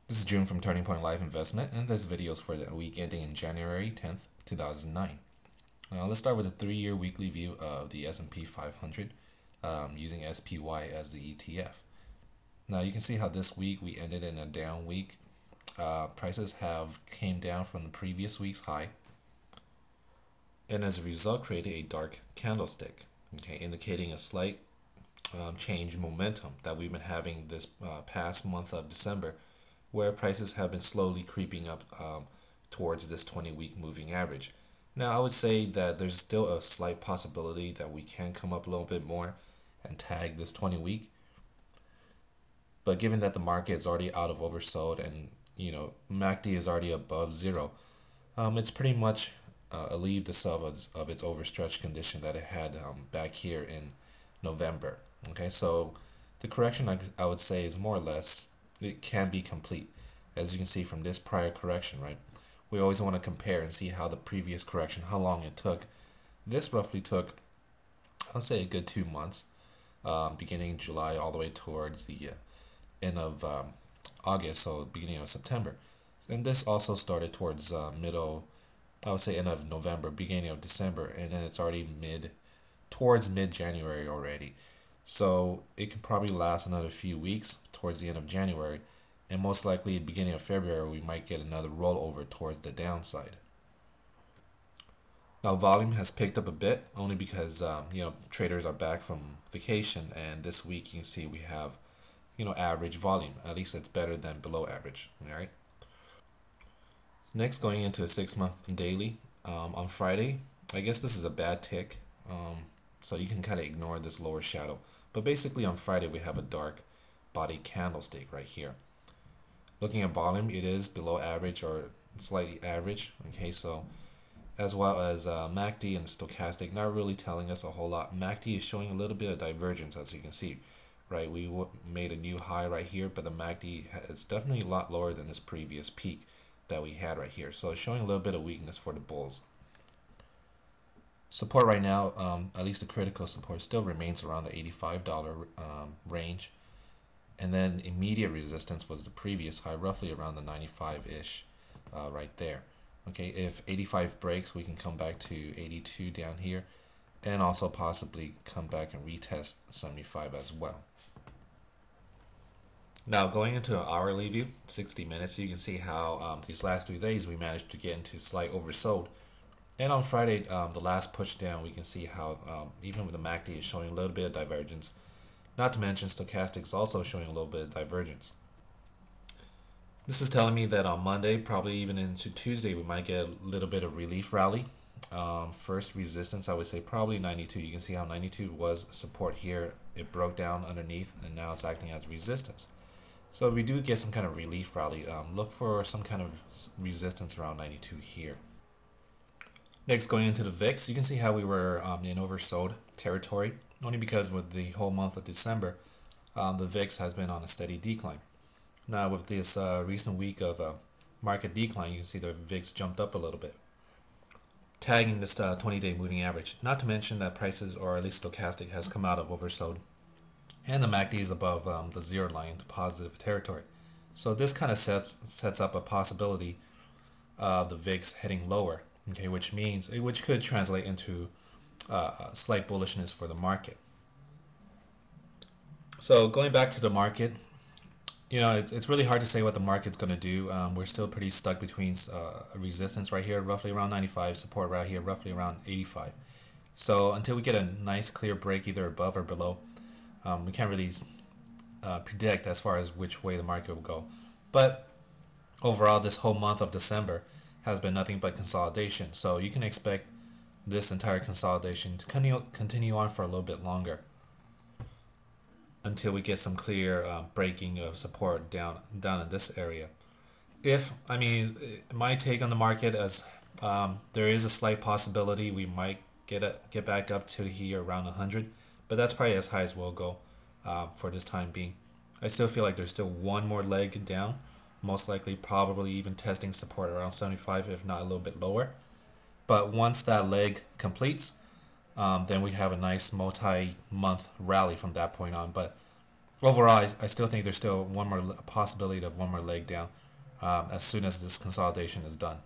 This is June from Turning Point Life Investment, and this video is for the week ending in January 10th, 2009. Let's start with a 3-year weekly view of the S&P 500 using SPY as the ETF. Now you can see how this week we ended in a down week. Prices have came down from the previous week's high, and as a result created a dark candlestick, indicating a slight change in momentum that we've been having this past month of December, where prices have been slowly creeping up towards this 20-week moving average. Now, I would say that there's still a slight possibility that we can come up a little bit more and tag this 20-week. But given that the market is already out of oversold and MACD is already above zero, it's pretty much alleviated itself of its overstretched condition that it had back here in November. Okay, so the correction I would say is more or less, it can be complete. As you can see from this prior correction, right? We always want to compare and see how the previous correction, how long it took. This roughly took, I'll say, a good 2 months, beginning July all the way towards the end of August, so beginning of September. And this also started towards middle, I would say end of November, beginning of December, and then it's already towards mid-January already. So it can probably last another few weeks towards the end of January, and most likely at the beginning of February we might get another rollover towards the downside. Now volume has picked up a bit only because traders are back from vacation, and this week you can see we have average volume. At least it's better than below average. All right. Next, going into a 6-month daily on Friday, I guess this is a bad tick. So you can kind of ignore this lower shadow. But basically on Friday we have a dark body candlestick right here. Looking at volume, it is below average or slightly average. Okay, so as well as MACD and stochastic, not really telling us a whole lot. MACD is showing a little bit of divergence, as you can see. Right, we made a new high right here, but the MACD is definitely a lot lower than this previous peak that we had right here. So it's showing a little bit of weakness for the bulls. Support right now, at least the critical support, still remains around the $85 range. And then immediate resistance was the previous high, roughly around the 95-ish right there. Okay, if 85 breaks, we can come back to 82 down here, and also possibly come back and retest 75 as well. Now going into an hourly view, 60 minutes, you can see how these last 3 days we managed to get into slight oversold. And on Friday, the last push down, we can see how even with the MACD is showing a little bit of divergence. Not to mention stochastic is also showing a little bit of divergence. This is telling me that on Monday, probably even into Tuesday, we might get a little bit of relief rally. First resistance, I would say probably 92. You can see how 92 was support here. It broke down underneath, and now it's acting as resistance. So if we do get some kind of relief rally, look for some kind of resistance around 92 here. Next, going into the VIX, you can see how we were in oversold territory, only because with the whole month of December, the VIX has been on a steady decline. Now with this recent week of market decline, you can see the VIX jumped up a little bit, tagging this 20-day moving average. Not to mention that prices, or at least stochastic, has come out of oversold, and the MACD is above the zero line to positive territory. So this kind of sets up a possibility of the VIX heading lower. Okay, which could translate into slight bullishness for the market. So going back to the market, it's really hard to say what the market's going to do. We're still pretty stuck between resistance right here, roughly around 95, support right here, roughly around 85. So until we get a nice clear break either above or below, we can't really predict as far as which way the market will go. But overall, this whole month of December has been nothing but consolidation. So you can expect this entire consolidation to continue on for a little bit longer until we get some clear breaking of support down in this area. My take on the market is there is a slight possibility we might get back up to here around 100, but that's probably as high as we'll go for this time being. I still feel like there's still one more leg down, most likely probably even testing support around 75, if not a little bit lower. But once that leg completes, then we have a nice multi-month rally from that point on. But overall, I still think there's still one more possibility of one more leg down as soon as this consolidation is done.